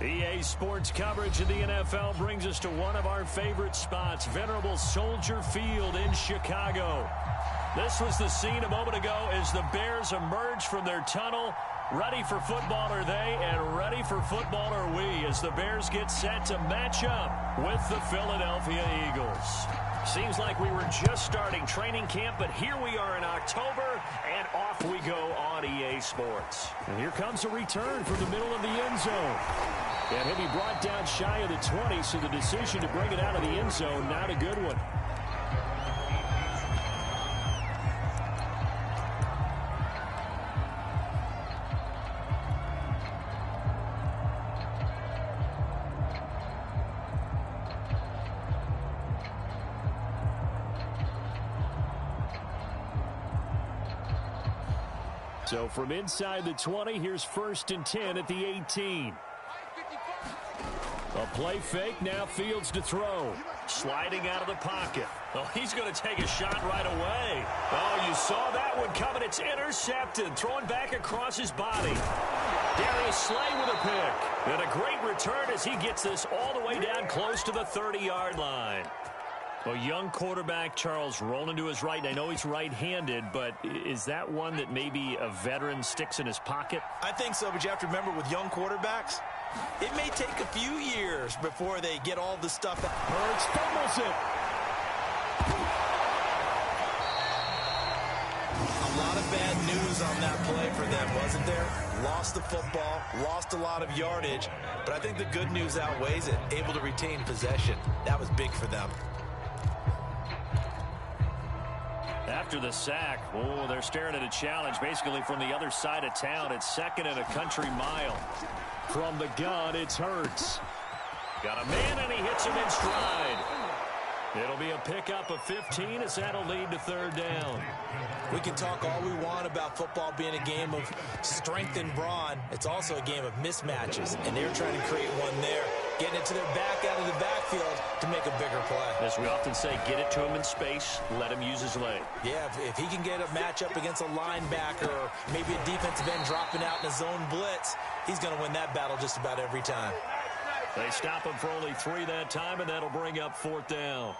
EA Sports coverage of the NFL brings us to one of our favorite spots, venerable Soldier Field in Chicago. This was the scene a moment ago as the Bears emerged from their tunnel. Ready for football are they, and ready for football are we as the Bears get set to match up with the Philadelphia Eagles. Seems like we were just starting training camp, but here we are in October, and off we go on EA Sports. And here comes a return from the middle of the end zone. And he'll be brought down shy of the 20, so the decision to bring it out of the end zone, not a good one. So from inside the 20, here's 1st and 10 at the 18. A play fake, now Fields to throw. Sliding out of the pocket. Oh, he's going to take a shot right away. Oh, you saw that one coming. It's intercepted. Throwing back across his body. Darius Slay with a pick. And a great return as he gets this all the way down close to the 30-yard line. Well, young quarterback Charles rolling to his right. And I know he's right-handed, but is that one that maybe a veteran sticks in his pocket? I think so, but you have to remember with young quarterbacks, it may take a few years before they get all the stuff. Hurts fumbles it. A lot of bad news on that play for them, wasn't there? Lost the football, lost a lot of yardage, but I think the good news outweighs it. Able to retain possession. That was big for them. After the sack, oh, they're staring at a challenge basically from the other side of town. It's 2nd and a country mile. From the gun, it's Hurts. Got a man, and he hits him in stride. It'll be a pickup of 15 as that'll lead to 3rd down. We can talk all we want about football being a game of strength and brawn. It's also a game of mismatches, and they're trying to create one there, getting it to their back out of the backfield to make a bigger play. As we often say, get it to him in space, let him use his leg. Yeah, if he can get a matchup against a linebacker or maybe a defensive end dropping out in a zone blitz, he's going to win that battle just about every time. They stop him for only 3 that time, and that'll bring up 4th down.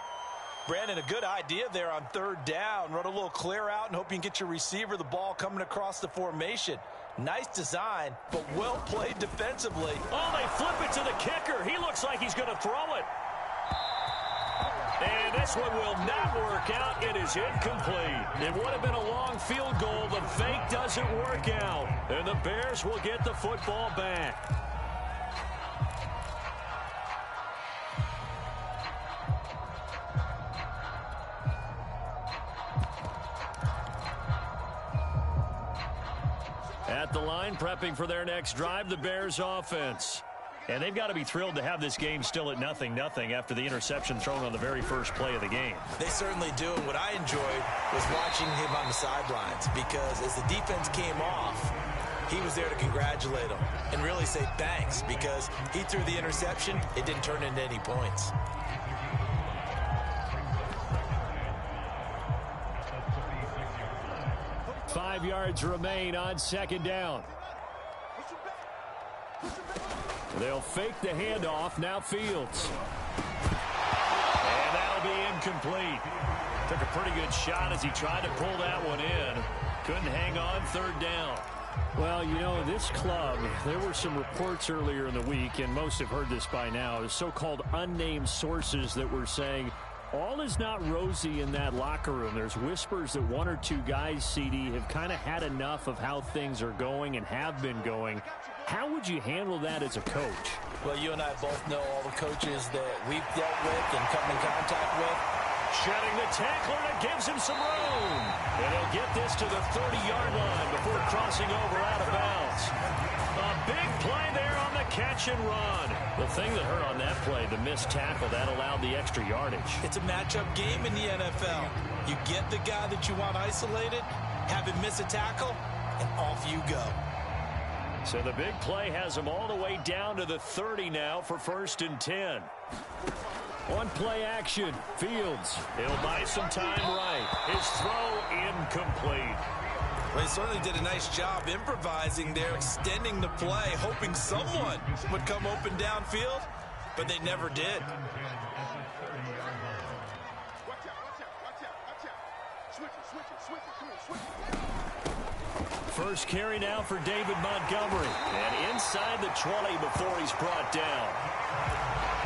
Brandon, a good idea there on 3rd down. Run a little clear out and hope you can get your receiver the ball coming across the formation. Nice design, but well played defensively. Oh, they flip it to the kicker. He looks like he's going to throw it. And this one will not work out. It is incomplete. It would have been a long field goal. The fake doesn't work out. And the Bears will get the football back. At the line, prepping for their next drive, the Bears offense. And they've got to be thrilled to have this game still at 0-0 after the interception thrown on the very first play of the game. They certainly do. And what I enjoyed was watching him on the sidelines because as the defense came off, he was there to congratulate them and really say thanks because he threw the interception. It didn't turn into any points. Five yards remain on 2nd down. They'll fake the handoff. Now Fields. And that'll be incomplete. Took a pretty good shot as he tried to pull that one in. Couldn't hang on 3rd down. Well, you know, this club, there were some reports earlier in the week, and most have heard this by now, so-called unnamed sources that were saying all is not rosy in that locker room. There's whispers that 1 or 2 guys, CD, have kind of had enough of how things are going and have been going. How would you handle that as a coach? Well, you and I both know all the coaches that we've dealt with and come in contact with. Shedding the tackler, and it gives him some room. And he'll get this to the 30-yard line before crossing over out of bounds. A big play there on the catch and run. The thing that hurt on that play, the missed tackle, that allowed the extra yardage. It's a matchup game in the NFL. You get the guy that you want isolated, have him miss a tackle, and off you go. So the big play has him all the way down to the 30 now for 1st and 10. One play action. Fields. He'll buy some time right. His throw incomplete. Well, he certainly did a nice job improvising there, extending the play, hoping someone would come open downfield, but they never did. First carry now for David Montgomery. And inside the 20 before he's brought down.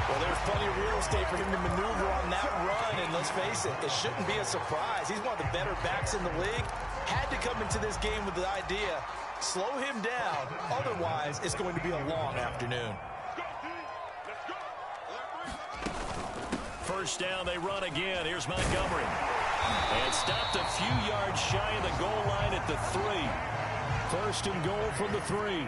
Well, there's plenty of real estate for him to maneuver on that run, and let's face it, it shouldn't be a surprise. He's one of the better backs in the league. Had to come into this game with the idea, slow him down, otherwise it's going to be a long afternoon. First down, they run again. Here's Montgomery. And stopped a few yards shy of the goal line at the 3. First and goal from the 3.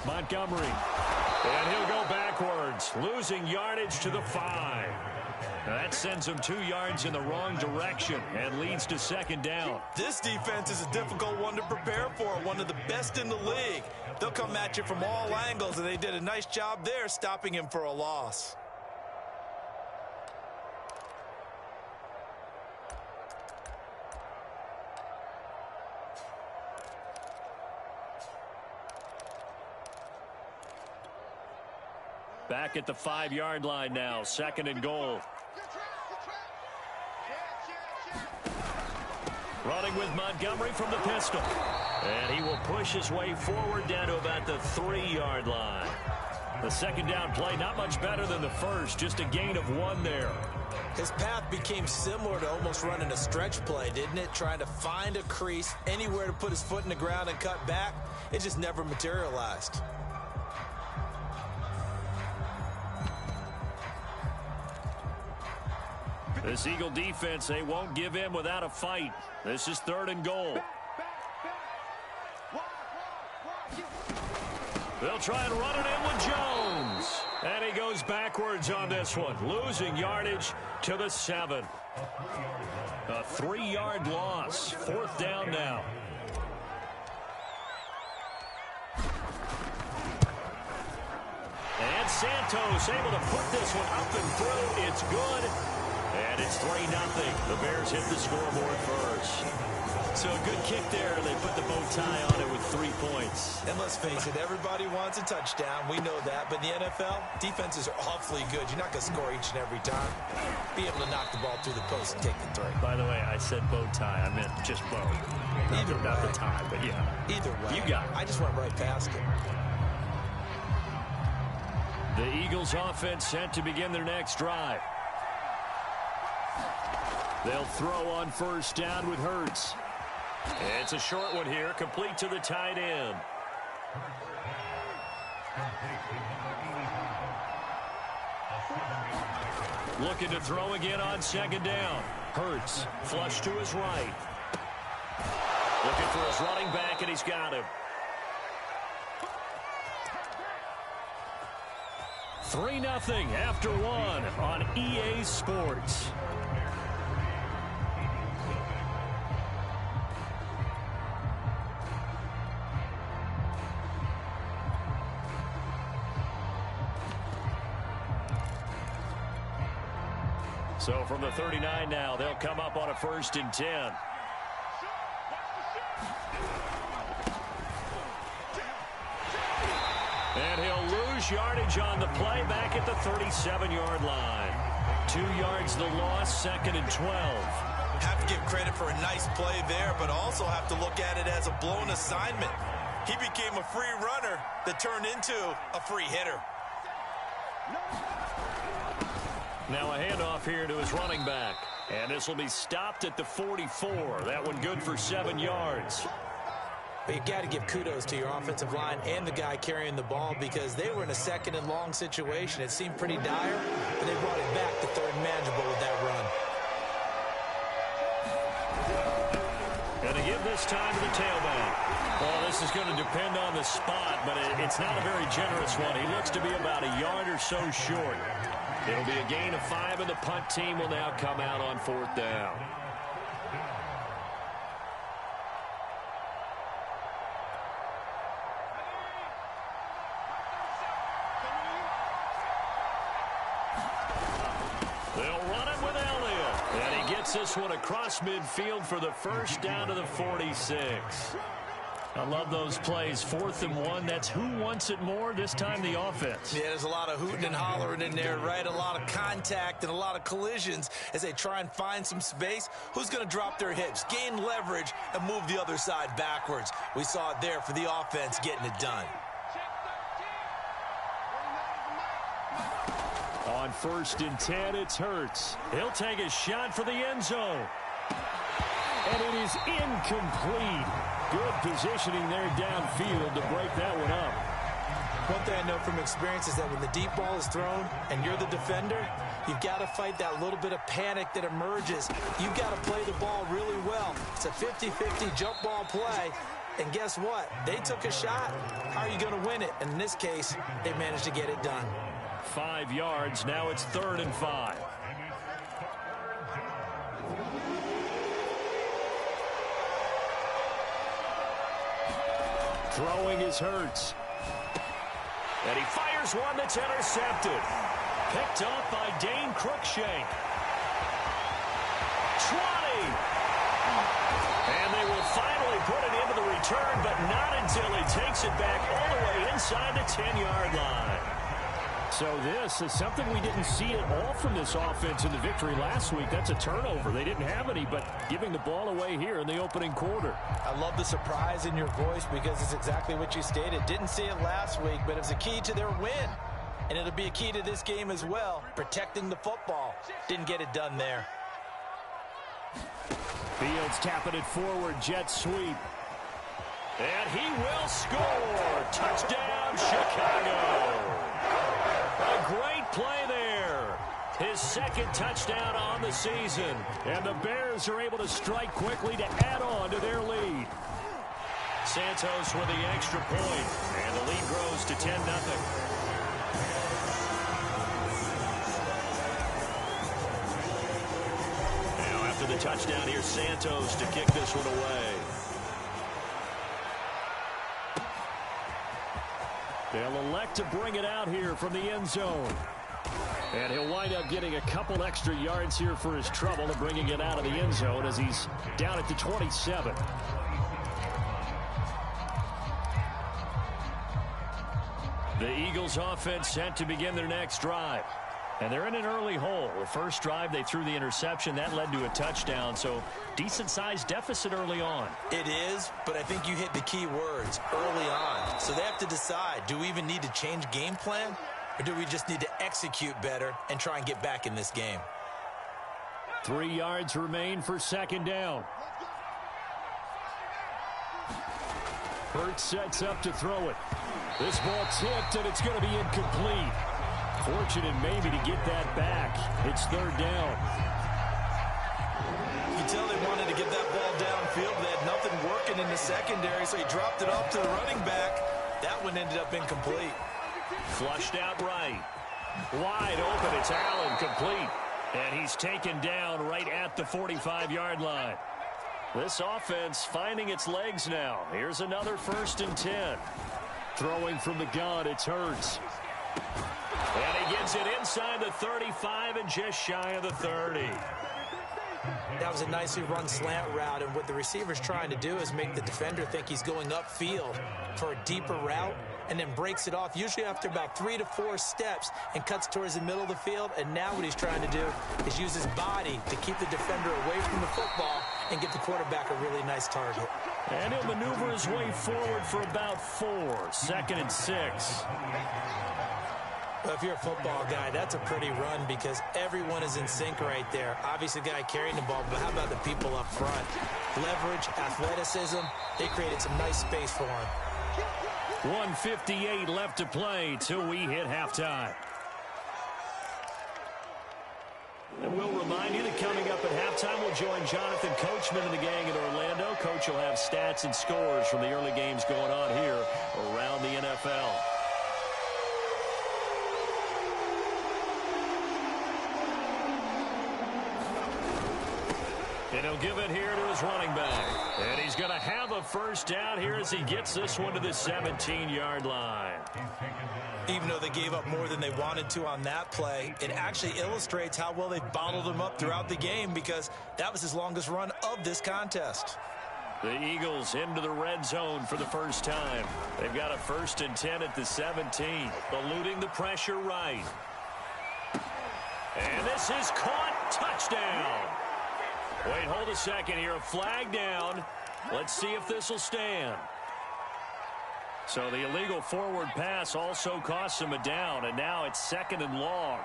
Montgomery. And he'll go backwards, losing yardage to the 5. Now that sends him 2 yards in the wrong direction and leads to second down. This defense is a difficult one to prepare for, one of the best in the league. They'll come at you from all angles, and they did a nice job there stopping him for a loss. Back at the 5-yard line now, second and goal. Running with Montgomery from the pistol. And he will push his way forward down to about the 3-yard line. The second down play, not much better than the first, just a gain of 1 there. His path became similar to almost running a stretch play, didn't it? Trying to find a crease, anywhere to put his foot in the ground and cut back. It just never materialized. This Eagle defense, they won't give in without a fight. This is third and goal. They'll try and run it in with Jones. And he goes backwards on this one, losing yardage to the 7. A 3-yard loss. Fourth down now. And Santos able to put this one up and through. It's good. And it's 3-0. The Bears hit the scoreboard first. So a good kick there. They put the bow tie on it with 3 points. And let's face it, everybody wants a touchdown. We know that. But in the NFL, defenses are awfully good. You're not going to score each and every time. Be able to knock the ball through the post and take the 3. By the way, I said bow tie. I meant just bow. Not the tie, but yeah. Either way. You got it. I just went right past it. The Eagles offense set to begin their next drive. They'll throw on first down with Hurts. It's a short one here, complete to the tight end. Looking to throw again on second down. Hurts, flush to his right. Looking for his running back, and he's got him. 3-0 after 1 on EA Sports. So from the 39 now, they'll come up on a 1st and 10. And he'll lose yardage on the play back at the 37-yard line. 2 yards the loss, 2nd and 12. Have to give credit for a nice play there, but also have to look at it as a blown assignment. He became a free runner that turned into a free hitter. Now a handoff here to his running back. And this will be stopped at the 44. That one good for 7 yards. But you've got to give kudos to your offensive line and the guy carrying the ball because they were in a 2nd and long situation. It seemed pretty dire, but they brought it back to 3rd and manageable with that run. And to give this time to the tailback. Well, this is going to depend on the spot, but it's not a very generous one. He looks to be about a yard or so short. It'll be a gain of 5, and the punt team will now come out on 4th down. They'll run it with Elliott. And he gets this one across midfield for the first down to the 46. I love those plays. 4th and 1. That's who wants it more, this time the offense. Yeah, there's a lot of hooting and hollering in there, right? A lot of contact and a lot of collisions as they try and find some space. Who's going to drop their hips, gain leverage, and move the other side backwards? We saw it there for the offense getting it done. On 1st and 10, it's Hurts. He'll take a shot for the end zone. And it is incomplete. Good positioning there downfield to break that one up. One thing I know from experience is that when the deep ball is thrown and you're the defender, you've got to fight that little bit of panic that emerges. You've got to play the ball really well. It's a 50-50 jump ball play. And guess what? They took a shot. How are you going to win it? And in this case, they managed to get it done. 5 yards. Now it's 3rd and 5. Throwing is Hurts. And he fires one that's intercepted. Picked off by Dane Cruikshank. 20. And they will finally put it into the return, but not until he takes it back all the way inside the 10-yard line. So this is something we didn't see at all from this offense in the victory last week. That's a turnover. They didn't have any, but giving the ball away here in the opening quarter. I love the surprise in your voice because it's exactly what you stated. Didn't see it last week, but it was a key to their win. And it'll be a key to this game as well, protecting the football. Didn't get it done there. Fields tapping it forward, jet sweep. And he will score. Touchdown, Chicago. A great play there. His 2nd touchdown on the season. And the Bears are able to strike quickly to add on to their lead. Santos with the extra point. And the lead grows to 10-0. Now after the touchdown, here's Santos to kick this one away. They'll elect to bring it out here from the end zone. And he'll wind up getting a couple extra yards here for his trouble and bringing it out of the end zone as he's down at the 27. The Eagles offense set to begin their next drive. And they're in an early hole. The first drive, they threw the interception. That led to a touchdown, so decent-sized deficit early on. It is, but I think you hit the key words, early on. So they have to decide, do we even need to change game plan, or do we just need to execute better and try and get back in this game? 3 yards remain for 2nd down. Hurts sets up to throw it. This ball tipped, and it's going to be incomplete. Fortunate maybe to get that back. It's 3rd down. You can tell they wanted to get that ball downfield. They had nothing working in the secondary, so he dropped it off to the running back. That one ended up incomplete. Flushed out right. Wide open. It's Allen, complete. And he's taken down right at the 45-yard line. This offense finding its legs now. Here's another 1st and 10. Throwing from the gun, it's Hurts. And he gets it inside the 35 and just shy of the 30. That was a nicely run slant route, and what the receiver's trying to do is make the defender think he's going upfield for a deeper route, and then breaks it off, usually after about 3 to 4 steps, and cuts towards the middle of the field. And now what he's trying to do is use his body to keep the defender away from the football and get the quarterback a really nice target. And he'll maneuver his way forward for about 4. 2nd and 6. Well, if you're a football guy, that's a pretty run because everyone is in sync right there. Obviously, the guy carrying the ball, but how about the people up front? Leverage, athleticism, they created some nice space for him. 1:58 left to play till we hit halftime. And we'll remind you that coming up at halftime, we'll join Jonathan Coachman and the gang in Orlando. Coach will have stats and scores from the early games going on here around the NFL. And he'll give it here to his running back. And he's going to have a first down here as he gets this one to the 17-yard line. Even though they gave up more than they wanted to on that play, it actually illustrates how well they've bottled him up throughout the game, because that was his longest run of this contest. The Eagles into the red zone for the first time. They've got a 1st and 10 at the 17, eluding the pressure right. And this is caught. Touchdown. Wait, hold a second here. A flag down. Let's see if this will stand. So the illegal forward pass also costs him a down, and now it's 2nd and long.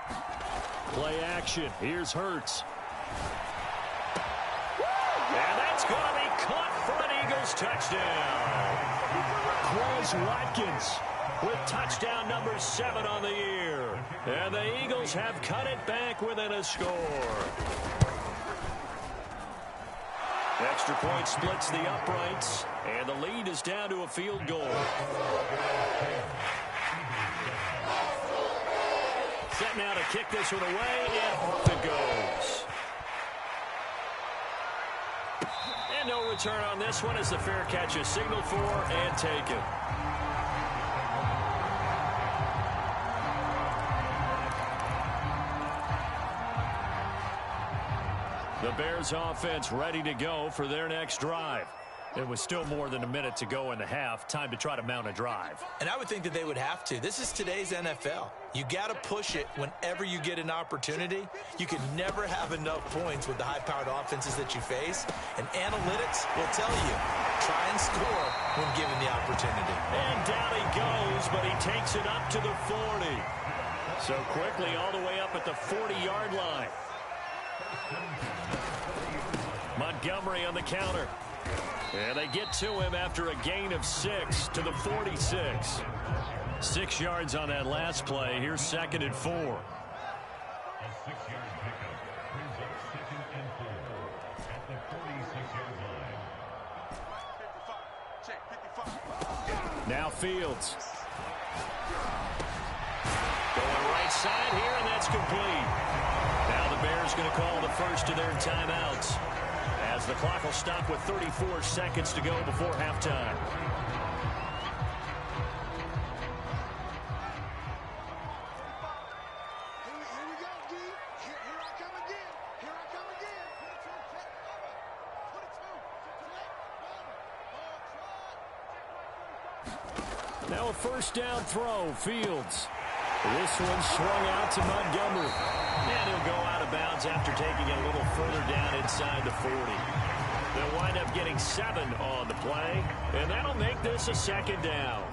Play action. Here's Hurts. And that's going to be caught for an Eagles touchdown. Quez Watkins with touchdown number 7 on the year. And the Eagles have cut it back within a score. Extra point splits the uprights, and the lead is down to a field goal. Set now to kick this one away, and off it goes. And no return on this one as the fair catch is signaled for and taken. The Bears offense ready to go for their next drive. It was still more than a minute to go in the half. Time to try to mount a drive. And I would think that they would have to. This is today's NFL. You got to push it whenever you get an opportunity. You can never have enough points with the high-powered offenses that you face. And analytics will tell you, try and score when given the opportunity. And down he goes, but he takes it up to the 40. So quickly all the way up at the 40-yard line. Montgomery on the counter. And they get to him after a gain of 6 to the 46. 6 yards on that last play. Here's 2nd and 4. Now Fields. Going right side here, and that's complete. Now the Bears going to call the first of their timeouts, as the clock will stop with 34 seconds to go before halftime. Now a first down throw. Fields. This one swung out to Montgomery. And he'll go out of bounds after taking it a little further down inside the 40. They'll wind up getting 7 on the play, and that'll make this a 2nd down.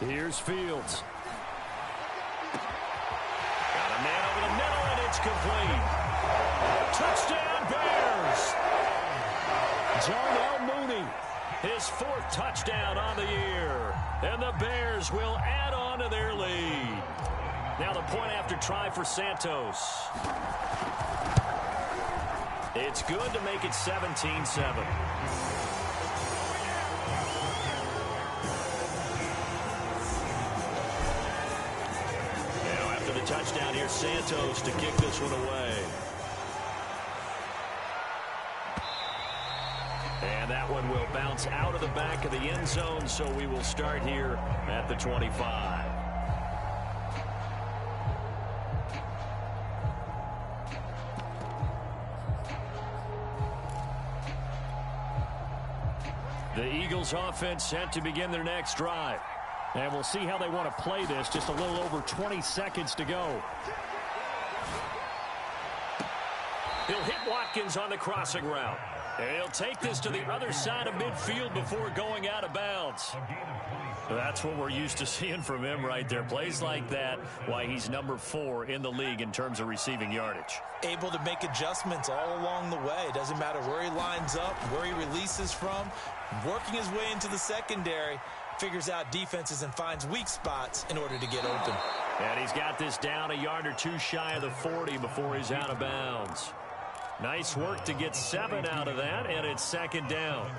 Here's Fields. Got a man over the middle, and it's complete. Touchdown, Bears! Darnell Mooney, his 4th touchdown on the year. And the Bears will add on to their lead. Now the point after try for Santos. It's good to make it 17-7. Touchdown here, Santos, to kick this one away. And that one will bounce out of the back of the end zone, so we will start here at the 25. The Eagles offense set to begin their next drive. And we'll see how they want to play this. Just a little over 20 seconds to go. He'll hit Watkins on the crossing route. And he'll take this to the other side of midfield before going out of bounds. That's what we're used to seeing from him right there. Plays like that, why he's number 4 in the league in terms of receiving yardage. Able to make adjustments all along the way. Doesn't matter where he lines up, where he releases from. Working his way into the secondary. Figures out defenses and finds weak spots in order to get open. And he's got this down a yard or 2 shy of the 40 before he's out of bounds. Nice work to get 7 out of that, and it's second down.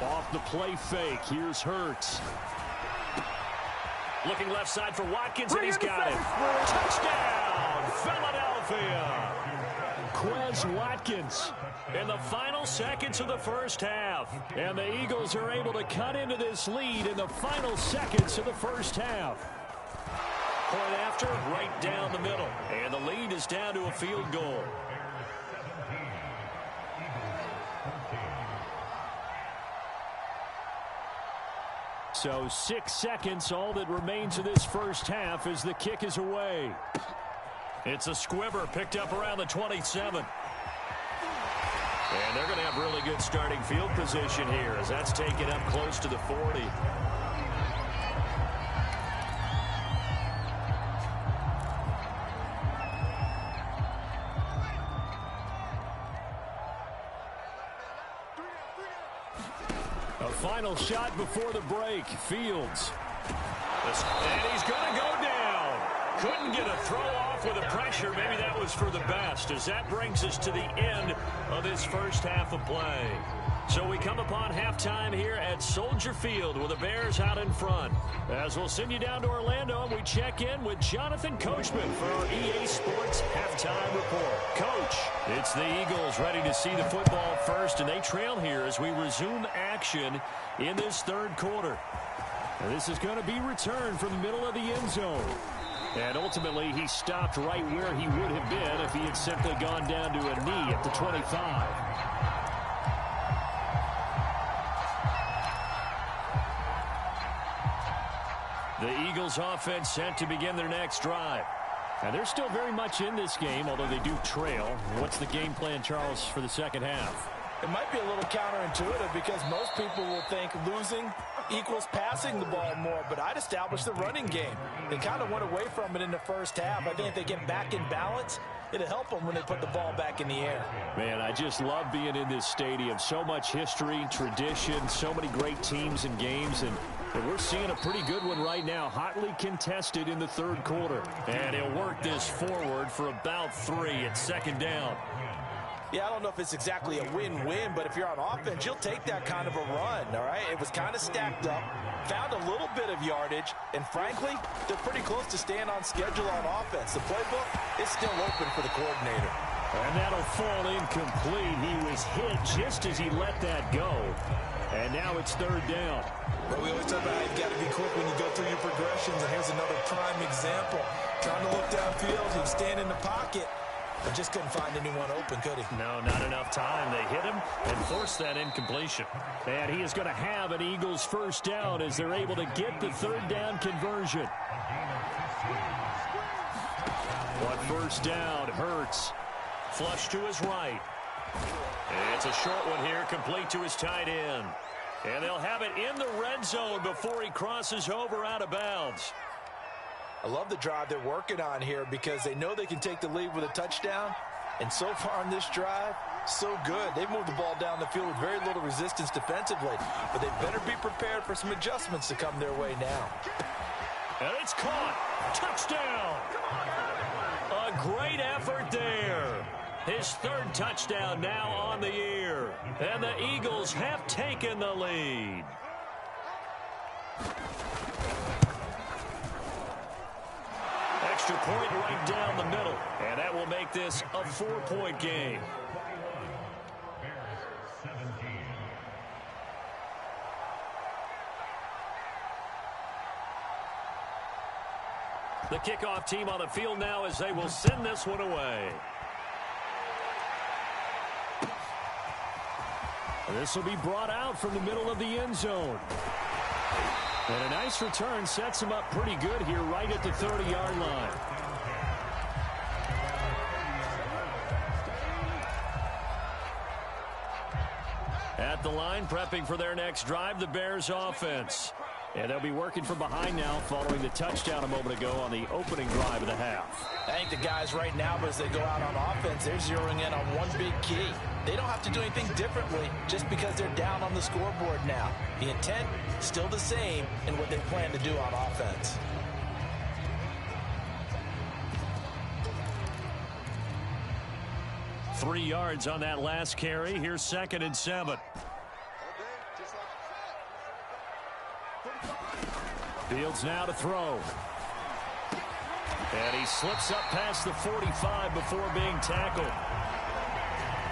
Off the play fake. Here's Hurts. Looking left side for Watkins, and he's got it. Touchdown, Philadelphia. Quez Watkins In the final seconds of the first half. and the Eagles are able to cut into this lead in the final seconds of the first half. Point after, right down the middle. And the lead is down to a field goal. So 6 seconds, all that remains of this first half as the kick is away. It's a squibber picked up around the 27. And they're going to have really good starting field position here as that's taken up close to the 40. A final shot before the break. Fields. And he's going to go down. Couldn't get a throw off with the pressure. Maybe that was for the best, as that brings us to the end of this first half of play. So we come upon halftime here at Soldier Field with the Bears out in front. As we'll send you down to Orlando, and we check in with Jonathan Coachman for our EA Sports Halftime Report. Coach, it's the Eagles ready to see the football first, and they trail here as we resume action in this third quarter. And this is going to be returned from the middle of the end zone. And ultimately, he stopped right where he would have been if he had simply gone down to a knee at the 25. The Eagles offense set to begin their next drive. And they're still very much in this game, although they do trail. What's the game plan, Charles, for the second half? It might be a little counterintuitive because most people will think losing equals passing the ball more, but I'd establish the running game. They kind of went away from it in the first half. I think if they get back in balance, it'll help them when they put the ball back in the air. Man, I just love being in this stadium. So much history, tradition, so many great teams and games, and we're seeing a pretty good one right now, hotly contested in the third quarter. And he'll work this forward for about 3 at second down. Yeah, I don't know if it's exactly a win-win, but if you're on offense, you'll take that kind of a run, all right? It was kind of stacked up, found a little bit of yardage, and frankly, they're pretty close to staying on schedule on offense. The playbook is still open for the coordinator. And that'll fall incomplete. He was hit just as he let that go. And now it's third down. But we always talk about how you've got to be quick when you go through your progressions, and here's another prime example. Trying to look downfield, he was staying in the pocket. But just couldn't find anyone open, could he? No, not enough time. They hit him and forced that incompletion. And he is going to have an Eagles first down as they're able to get the third down conversion. But first down, Hurts. Flush to his right. It's a short one here, complete to his tight end. And they'll have it in the red zone before he crosses over out of bounds. I love the drive they're working on here because they know they can take the lead with a touchdown. And so far on this drive, so good. They've moved the ball down the field with very little resistance defensively. But they better be prepared for some adjustments to come their way now. And it's caught. Touchdown. A great effort there. His third touchdown now on the year. And the Eagles have taken the lead. Extra point right down the middle. And that will make this a 4-point game. The kickoff team on the field now as they will send this one away. This will be brought out from the middle of the end zone. And a nice return sets him up pretty good here right at the 30-yard line. At the line, prepping for their next drive, the Bears offense. And they'll be working from behind now following the touchdown a moment ago on the opening drive of the half. I think the guys right now, as they go out on offense, they're zeroing in on one big key. They don't have to do anything differently just because they're down on the scoreboard now. The intent still the same in what they plan to do on offense. Three yards on that last carry. Here's 2nd and 7. Fields now to throw. And he slips up past the 45 before being tackled.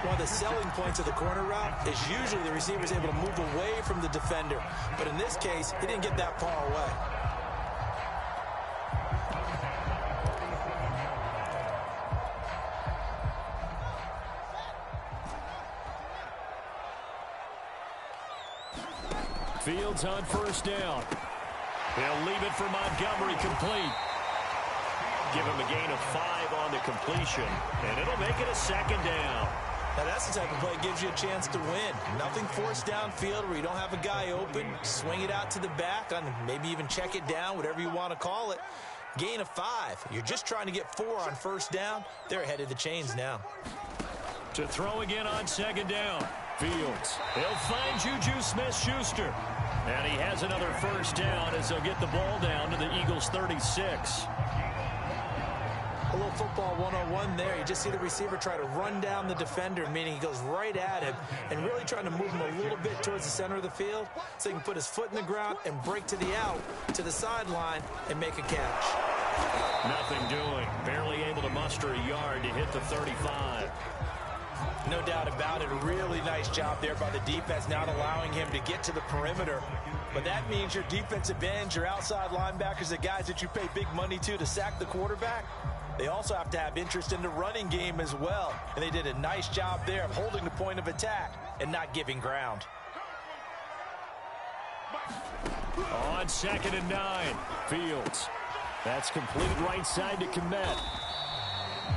One of the selling points of the corner route is usually the receiver is able to move away from the defender. But in this case, he didn't get that far away. Fields on 1st down. He'll leave it for Montgomery, complete. Give him a gain of 5 on the completion, and it'll make it a 2nd down. Now that's the type of play that gives you a chance to win. Nothing forced downfield where you don't have a guy open. Swing it out to the back, on maybe even check it down, whatever you want to call it. Gain of 5. You're just trying to get 4 on 1st down. They're ahead of the chains now. To throw again on 2nd down. Fields. He'll find Juju Smith-Schuster. And he has another 1st down as they'll get the ball down to the Eagles' 36. A little football 101 there. You just see the receiver try to run down the defender, meaning he goes right at him and really trying to move him a little bit towards the center of the field so he can put his foot in the ground and break to the out, to the sideline, and make a catch. Nothing doing. Barely able to muster a yard to hit the 35. No doubt about it. A really nice job there by the defense, not allowing him to get to the perimeter. But that means your defensive ends, your outside linebackers, the guys that you pay big money to sack the quarterback, they also have to have interest in the running game as well. And they did a nice job there of holding the point of attack and not giving ground. On 2nd and 9, Fields. That's complete right side to Kmet.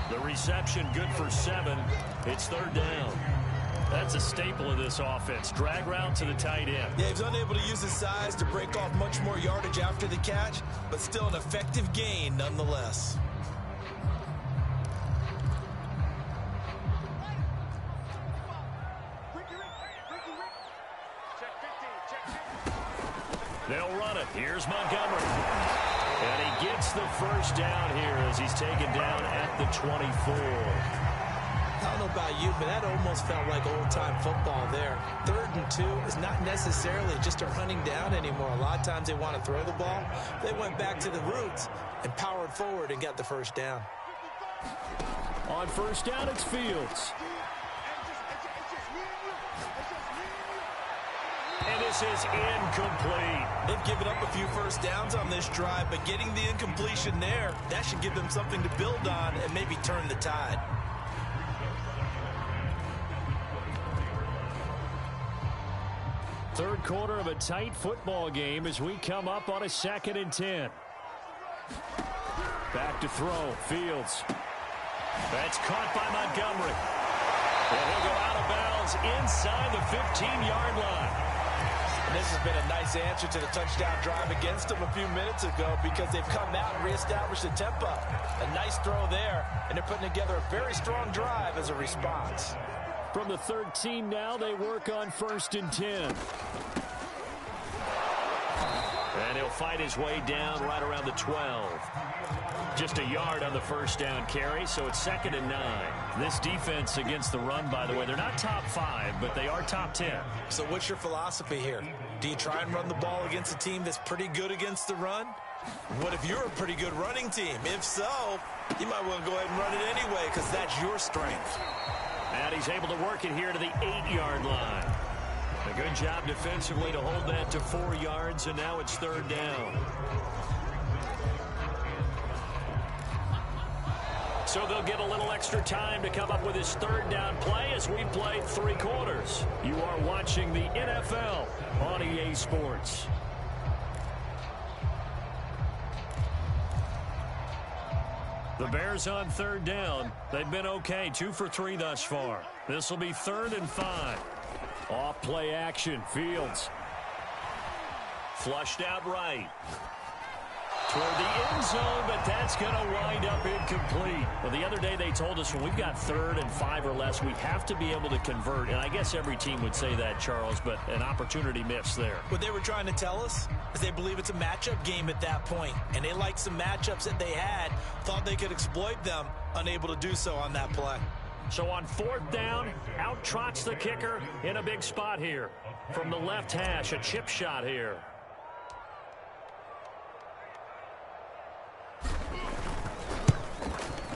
The reception good for 7. It's 3rd down. That's a staple of this offense. Drag route to the tight end. Yeah, he was unable to use his size to break off much more yardage after the catch, but still an effective gain nonetheless. They'll run it. Here's Montgomery. And he gets the 1st down here as he's taken down at the 24. I don't know about you, but that almost felt like old-time football there. 3rd and 2 is not necessarily just a running down anymore. A lot of times they want to throw the ball. They went back to the roots and powered forward and got the 1st down. On 1st down, it's Fields. And this is incomplete. They've given up a few 1st downs on this drive, but getting the incompletion there, that should give them something to build on and maybe turn the tide. Third quarter of a tight football game as we come up on a 2nd and 10. Back to throw. Fields. That's caught by Montgomery. And he'll go out of bounds inside the 15-yard line. And this has been a nice answer to the touchdown drive against them a few minutes ago because they've come out and reestablished the tempo. A nice throw there, and they're putting together a very strong drive as a response. From the 13 now, they work on 1st and 10. And he'll fight his way down right around the 12. Just a yard on the 1st down carry, so it's 2nd and 9. This defense against the run, by the way, they're not top 5, but they are top 10. So what's your philosophy here? Do you try and run the ball against a team that's pretty good against the run? What if you're a pretty good running team? If so, you might want to go ahead and run it anyway because that's your strength. And he's able to work it here to the 8-yard line. A good job defensively to hold that to 4 yards, and now it's 3rd down. So they'll get a little extra time to come up with his 3rd down play as we've played 3 quarters. You are watching the NFL on EA Sports. The Bears on 3rd down. They've been okay, 2 for 3 thus far. This will be 3rd and 5. Off play action. Fields. Flushed out right. toward the end zone, but that's going to wind up incomplete. Well, the other day they told us when we've got 3rd and 5 or less, we have to be able to convert. And I guess every team would say that, Charles, but an opportunity missed there. What they were trying to tell us is they believe it's a matchup game at that point, and they liked some matchups that they had, thought they could exploit them, unable to do so on that play. So on 4th down, out trots the kicker in a big spot here. From the left hash, a chip shot here.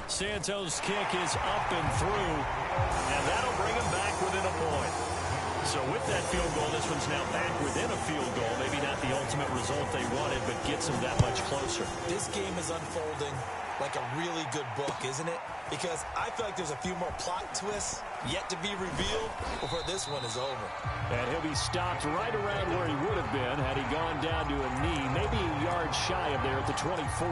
Santos' kick is up and through, and that'll bring him back within a point. So with that field goal, this one's now back within a field goal. Maybe not the ultimate result they wanted, but gets them that much closer. This game is unfolding like a really good book, isn't it? Because I feel like there's a few more plot twists yet to be revealed before this one is over. And he'll be stopped right around where he would have been had he gone down to a knee, maybe a yard shy of there at the 24.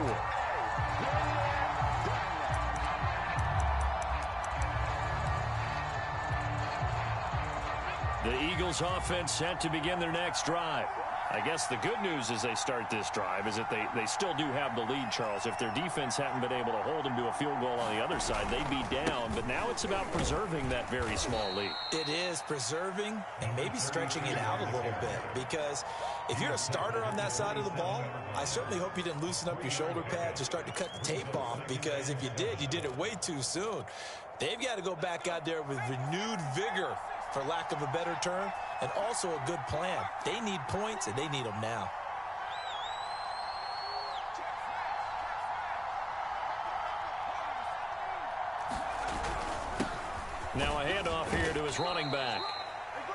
The Eagles offense set to begin their next drive. I guess the good news as they start this drive is that they still do have the lead, Charles. If their defense hadn't been able to hold them to a field goal on the other side, they'd be down. But now it's about preserving that very small lead. It is preserving and maybe stretching it out a little bit, because if you're a starter on that side of the ball, I certainly hope you didn't loosen up your shoulder pads or start to cut the tape off, because if you did it way too soon. They've got to go back out there with renewed vigor, for lack of a better term, and also a good plan. They need points, and they need them now. Now a handoff here to his running back.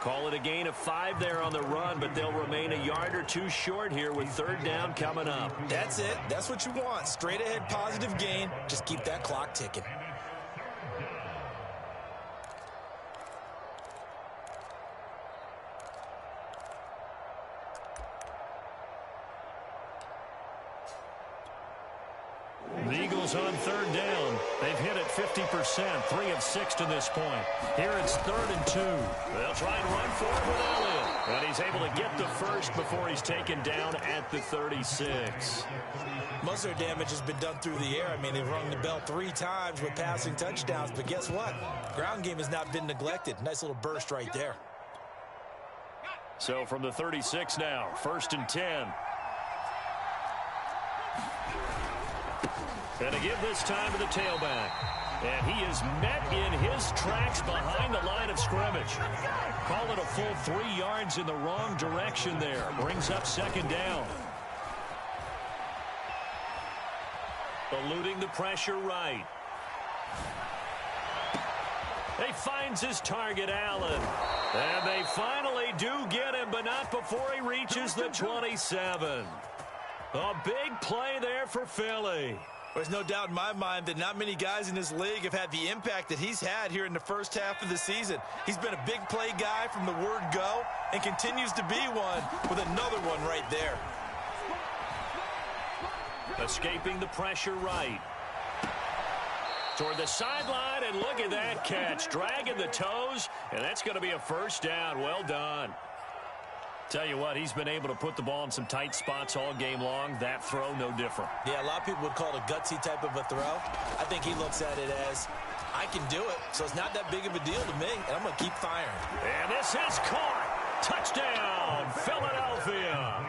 Call it a gain of 5 there on the run, but they'll remain a yard or two short here with 3rd down coming up. That's it. That's what you want. Straight ahead positive gain. Just keep that clock ticking. The Eagles on 3rd down. They've hit it 50%, 3 of 6 to this point. Here it's 3rd and 2. They'll try and run for it with Elliott. And he's able to get the first before he's taken down at the 36. Most of their damage has been done through the air. I mean, they've rung the bell 3 times with passing touchdowns. But guess what? Ground game has not been neglected. Nice little burst right there. So from the 36 now, 1st and 10. And a give this time to the tailback. And he is met in his tracks behind the line of scrimmage. Call it a full 3 yards in the wrong direction there. Brings up 2nd down. Eluding the pressure right. He finds his target, Allen. And they finally do get him, but not before he reaches the 27. A big play there for Philly. There's no doubt in my mind that not many guys in this league have had the impact that he's had here in the first half of the season. He's been a big play guy from the word go and continues to be one with another one right there. Escaping the pressure right. Toward the sideline, and look at that catch. Dragging the toes, and that's going to be a 1st down. Well done. Tell you what, he's been able to put the ball in some tight spots all game long. That throw, no different. Yeah, a lot of people would call it a gutsy type of a throw. I think he looks at it as, I can do it, so it's not that big of a deal to me, and I'm going to keep firing. And this is caught. Touchdown, Philadelphia.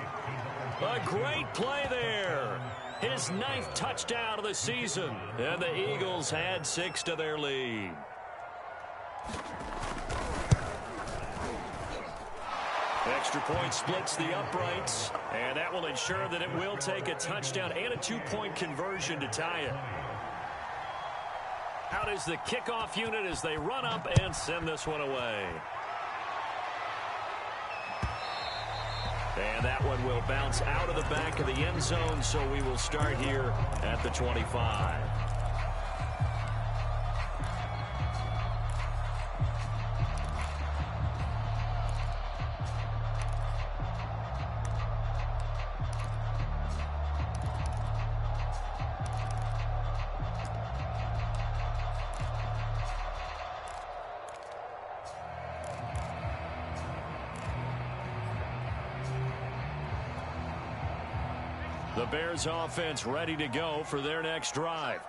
A great play there. His 9th touchdown of the season, and the Eagles add 6 to their lead. Extra point splits the uprights, and that will ensure that it will take a touchdown and a 2-point conversion to tie it. Out is the kickoff unit as they run up and send this one away. And that one will bounce out of the back of the end zone, so we will start here at the 25. The Bears offense ready to go for their next drive.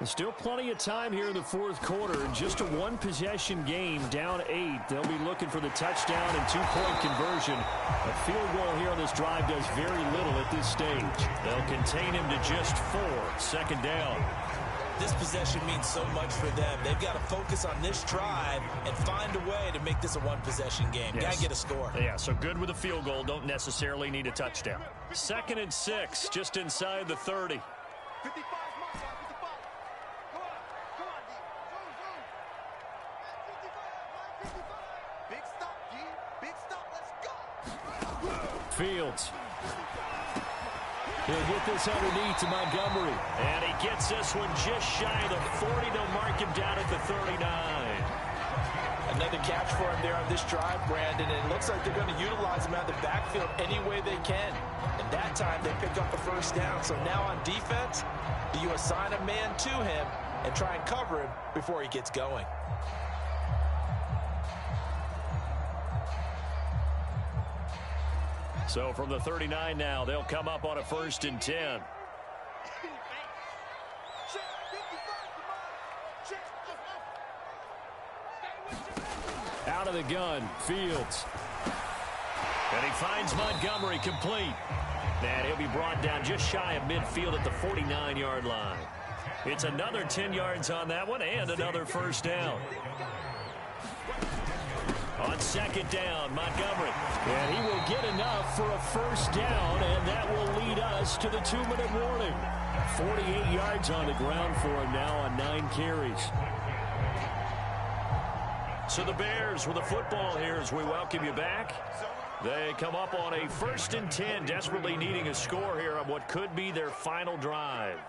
There's still plenty of time here in the fourth quarter. Just a one-possession game, down 8. They'll be looking for the touchdown and two-point conversion. A field goal here on this drive does very little at this stage. They'll contain him to just 4. Second down. This possession means so much for them. They've got to focus on this drive and find a way to make this a one-possession game. Yes. Got to get a score. Yeah, so good with a field goal. Don't necessarily need a touchdown. 2nd and 6, just inside the 30. Fields. He'll get this underneath to Montgomery. And he gets this one just shy of the 40. They'll mark him down at the 39. Another catch for him there on this drive, Brandon, and it looks like they're going to utilize him out of the backfield any way they can. And that time they pick up the first down. So now on defense, do you assign a man to him and try and cover him before he gets going? So from the 39 now, they'll come up on a 1st and 10. Out of the gun, Fields. And he finds Montgomery complete. And he'll be brought down just shy of midfield at the 49-yard line. It's another 10 yards on that one and another first down. On 2nd down, Montgomery. And he will get enough for a first down, and that will lead us to the 2-minute warning. 48 yards on the ground for him now on 9 carries. So the Bears with the football here as we welcome you back. They come up on a 1st and 10, desperately needing a score here on what could be their final drive.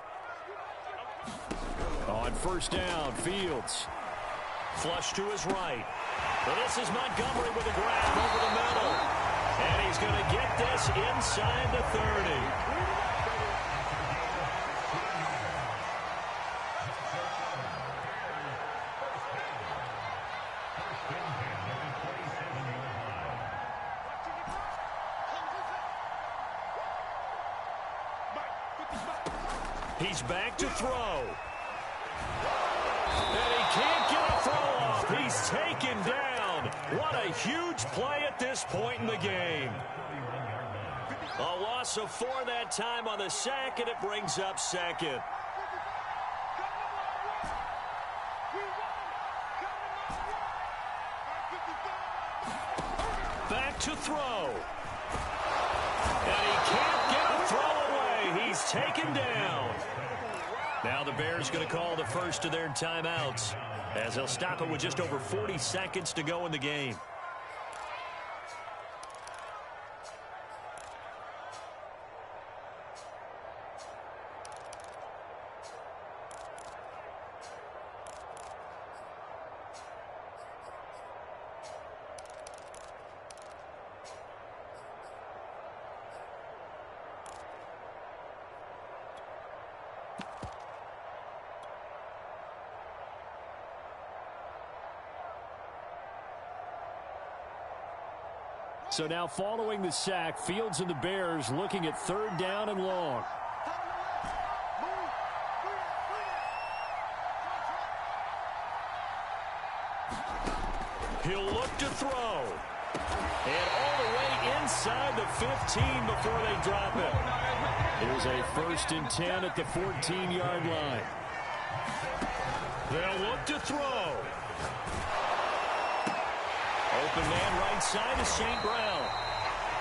On 1st down, Fields. Flush to his right. Well, this is Montgomery with a grab over the middle. And he's going to get this inside the 30. He's back to throw. And he can't get a throw off. He's taken down. What a huge play at this point in the game. A loss of 4 that time on the sack, and it brings up 2nd. Back to throw. And he can't get a throw away. He's taken down. Now the Bears going to call the first of their timeouts as they'll stop it with just over 40 seconds to go in the game. So now following the sack, Fields and the Bears looking at 3rd down and long. He'll look to throw. And all the way inside the 15 before they drop it. Here's a 1st and 10 at the 14-yard line. They'll look to throw. Open man right side is St. Brown.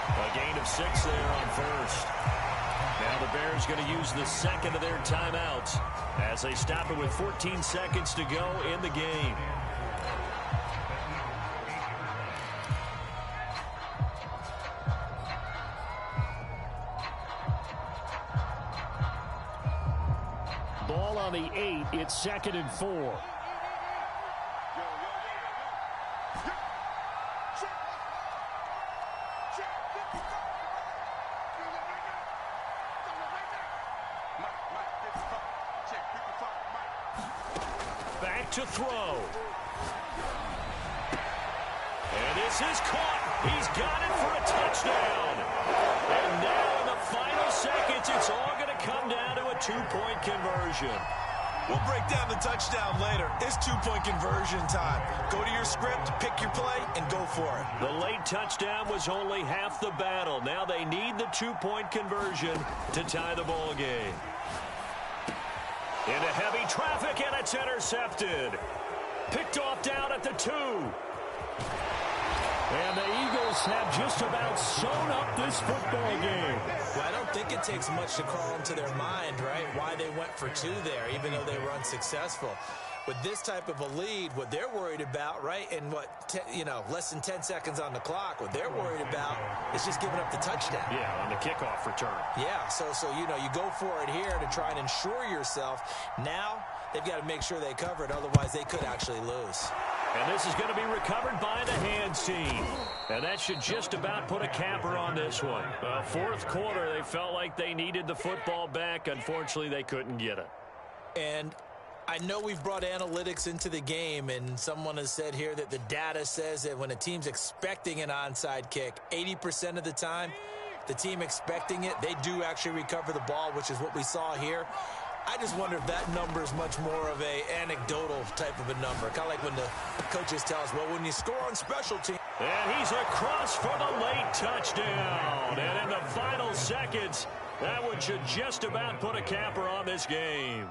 A gain of 6 there on 1st. Now the Bears going to use the 2nd of their timeouts as they stop it with 14 seconds to go in the game. Ball on the 8. It's 2nd and 4. Back to throw. And this is caught. He's got it for a touchdown. And now in the final seconds, it's on two-point conversion. We'll break down the touchdown later. It's two-point conversion time. Go to your script, pick your play, and go for it. The late touchdown was only half the battle. Now they need the two-point conversion to tie the ball game. Into heavy traffic, and it's intercepted. Picked off down at the 2. And the Eagles have just about sewn up this football game. Well, I don't think it takes much to crawl into their mind, right, why they went for 2 there, even though they were unsuccessful. With this type of a lead, what they're worried about, right, and less than 10 seconds on the clock, what they're worried about is just giving up the touchdown. Yeah, on the kickoff return. Yeah, so you go for it here to try and ensure yourself. Now they've got to make sure they cover it, otherwise they could actually lose. And this is going to be recovered by the hands team. And that should just about put a capper on this one. Fourth quarter, they felt like they needed the football back. Unfortunately, they couldn't get it. And I know we've brought analytics into the game, and someone has said here that the data says that when a team's expecting an onside kick, 80% of the time, the team expecting it, they do actually recover the ball, which is what we saw here. I just wonder if that number is much more of a anecdotal type of a number. Kind of like when the coaches tell us, well, when you score on special teams. And he's across for the late touchdown. And in the final seconds, that one should just about put a capper on this game.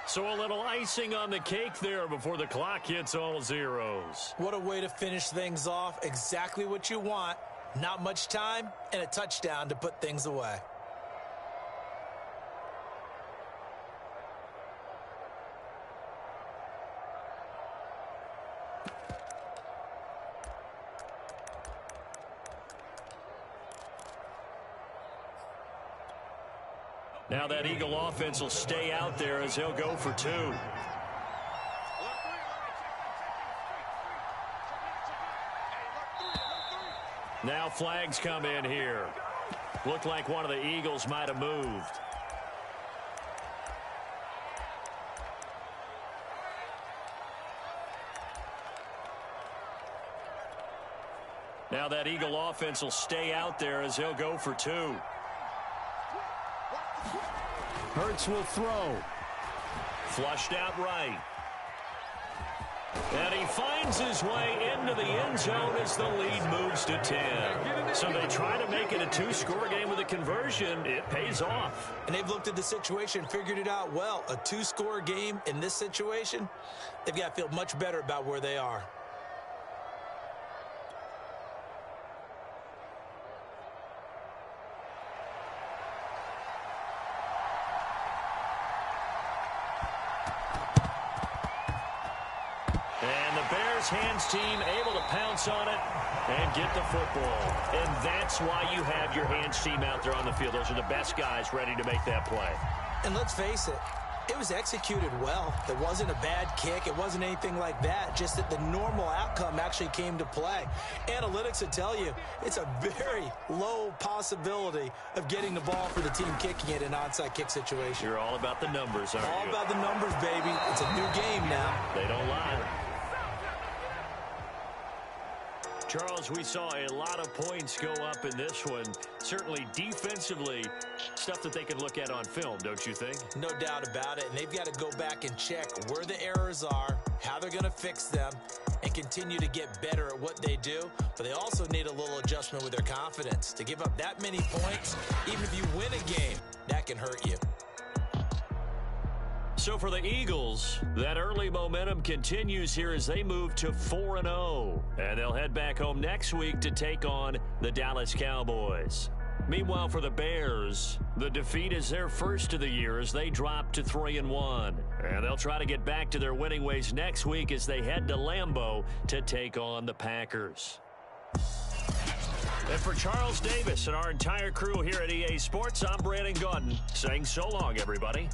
So a little icing on the cake there before the clock hits all zeros. What a way to finish things off. Exactly what you want. Not much time and a touchdown to put things away. Now that Eagle offense will stay out there as they'll go for 2. Now flags come in here. Looked like one of the Eagles might have moved. Now that Eagle offense will stay out there as they'll go for 2. Hurts will throw. Flushed out right. And he finds his way into the end zone as the lead moves to 10. So they try to make it a 2-score game with a conversion. It pays off. And they've looked at the situation, figured it out well. A 2-score game in this situation, they've got to feel much better about where they are. Hands team able to pounce on it and get the football. And that's why you have your hands team out there on the field. Those are the best guys ready to make that play. And let's face it, it was executed well. It wasn't a bad kick. It wasn't anything like that. Just that the normal outcome actually came to play. Analytics will tell you it's a very low possibility of getting the ball for the team kicking it in an onside kick situation. You're all about the numbers, aren't you? All about the numbers, baby. It's a new game now. They don't lie. Charles, we saw a lot of points go up in this one. Certainly defensively, stuff that they can look at on film, don't you think? No doubt about it. And they've got to go back and check where the errors are, how they're going to fix them, and continue to get better at what they do. But they also need a little adjustment with their confidence. To give up that many points, even if you win a game, that can hurt you. So for the Eagles, that early momentum continues here as they move to 4-0. And they'll head back home next week to take on the Dallas Cowboys. Meanwhile, for the Bears, the defeat is their first of the year as they drop to 3-1. And they'll try to get back to their winning ways next week as they head to Lambeau to take on the Packers. And for Charles Davis and our entire crew here at EA Sports, I'm Brandon Gaudin saying so long, everybody.